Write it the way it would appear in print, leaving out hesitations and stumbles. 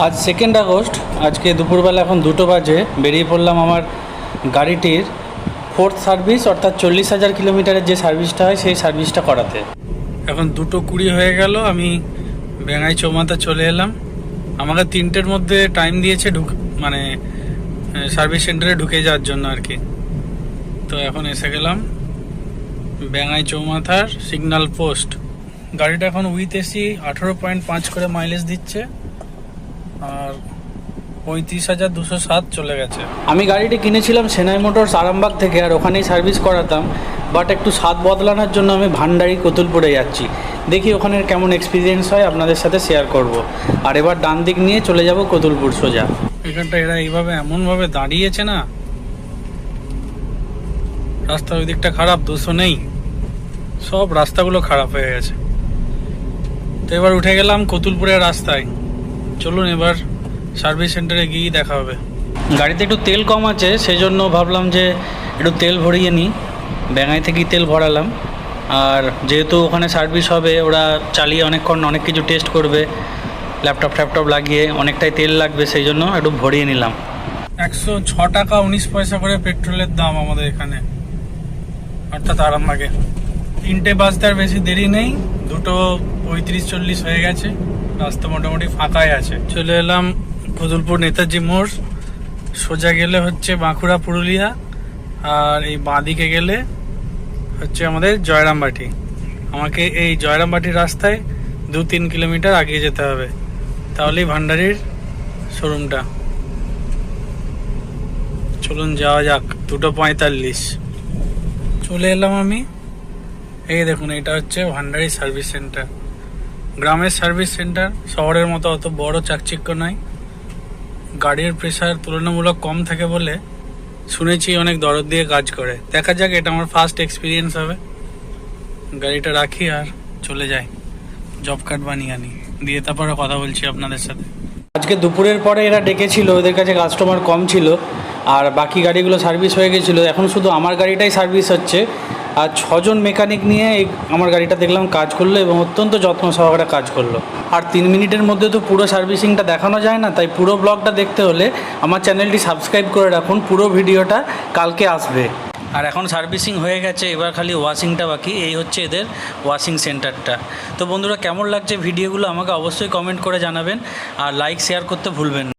আজ 2 আগস্ট, আজকে দুপুরবেলা এখন 2টো বাজে বেরিয়ে পড়লাম আমার গাড়িটির 4th সার্ভিস, অর্থাৎ 40,000 কিলোমিটারের যে সার্ভিসটা হয় সেই সার্ভিসটা করাতে। এখন 2:20 হয়ে গেল, আমি বেঙ্গাই চৌমাথা চলে এলাম। আমাকে 3টের মধ্যে টাইম দিয়েছে মানে সার্ভিস সেন্টারে ঢুকে যাওয়ার জন্য আর কি। তো এখন এসে গেলাম বেঙ্গাই চৌমাথার সিগন্যাল পোস্ট। গাড়িটা এখন উইথ এসি 18.5 করে মাইলেজ দিচ্ছে আর 35,207 চলে গেছে। আমি গাড়িটি কিনেছিলাম সেনাই মোটরস আরামবাগ থেকে, আর ওখানেই সার্ভিস করাতাম। বাট একটু স্বাদ বদলানোর জন্য আমি ভান্ডারি কতুলপুরে যাচ্ছি, দেখি ওখানের কেমন এক্সপিরিয়েন্স হয় আপনাদের সাথে শেয়ার করব। আর এবার ডান দিক নিয়ে চলে যাব কতুলপুর সোজা। এখানটা এরা এইভাবে এমনভাবে দাঁড়িয়েছে না, রাস্তার ওই দিকটা খারাপ, দোষও নেই, সব রাস্তাগুলো খারাপ হয়ে গেছে। তো এবার উঠে গেলাম কতুলপুরের রাস্তায়। চলুন এবার সার্ভিস সেন্টারে গিয়ে দেখা হবে। গাড়িতে একটু তেল কম আছে, সেই জন্য ভাবলাম যে একটু তেল ভরিয়ে নিই। বেঙ্গাই থেকেই তেল ভরালাম, আর যেহেতু ওখানে সার্ভিস হবে, ওরা চালিয়ে অনেকক্ষণ অনেক কিছু টেস্ট করবে, ল্যাপটপ লাগিয়ে অনেকটাই তেল লাগবে, সেই জন্য একটু ভরিয়ে নিলাম। 106 টাকা 19 পয়সা করে পেট্রোলের দাম আমাদের এখানে, অর্থাৎ আরামবাগে। 3টে বাজতে আর বেশি দেরি নেই, 2:35-40 হয়ে গেছে, রাস্তা মোটামুটি ফাঁকাই আছে। চলে এলাম কতুলপুর নেতাজি মোড়। সোজা গেলে হচ্ছে বাঁকুড়া পুরুলিয়া, আর এই বাঁদিকে গেলে হচ্ছে আমাদের জয়রামবাটি। আমাকে এই জয়রামবাটির রাস্তায় 2-3 কিলোমিটার আগিয়ে যেতে হবে, তাহলেই ভান্ডারির শোরুমটা। চলুন যাওয়া যাক। 2:45 চলে এলাম আমি। এই দেখুন, এটা হচ্ছে ভান্ডারি সার্ভিস সেন্টার, গ্রামের সার্ভিস সেন্টার। শহরের মতো অত বড় চাকচিক্য নয়, গাড়ির প্রেসার তুলনামূলক কম থাকে বলে শুনেছি অনেক দরদ দিয়ে কাজ করে। দেখা যাক, এটা আমার ফার্স্ট এক্সপিরিয়েন্স হবে। গাড়িটা রাখি আর চলে যাই, জব কার্ড বানিয়ে আনি, দিয়ে তারপরে কথা বলছি আপনাদের সাথে। আজকে দুপুরের পরে এরা ডেকেছিল, ওদের কাছে কাস্টমার কম ছিল, আর বাকি গাড়িগুলো সার্ভিস হয়ে গেছিলো। এখন শুধু আমার গাড়িটাই সার্ভিস হচ্ছে, আর 6জন মেকানিক নিয়ে আমার গাড়িটা দেখলাম কাজ করলো, এবং অত্যন্ত যত্ন সহকারে কাজ করলো। আর 3 মিনিটের মধ্যে তো পুরো সার্ভিসিংটা দেখানো যায় না, তাই পুরো ব্লগটা দেখতে হলে আমার চ্যানেলটি সাবস্ক্রাইব করে রাখুন, পুরো ভিডিওটা কালকে আসবে। আর এখন সার্ভিসিং হয়ে গেছে, এবার খালি ওয়াশিংটা বাকি। এই হচ্ছে এদের ওয়াশিং সেন্টারটা। তো বন্ধুরা, কেমন লাগছে ভিডিওগুলো আমাকে অবশ্যই কমেন্ট করে জানাবেন, আর লাইক শেয়ার করতে ভুলবেন না।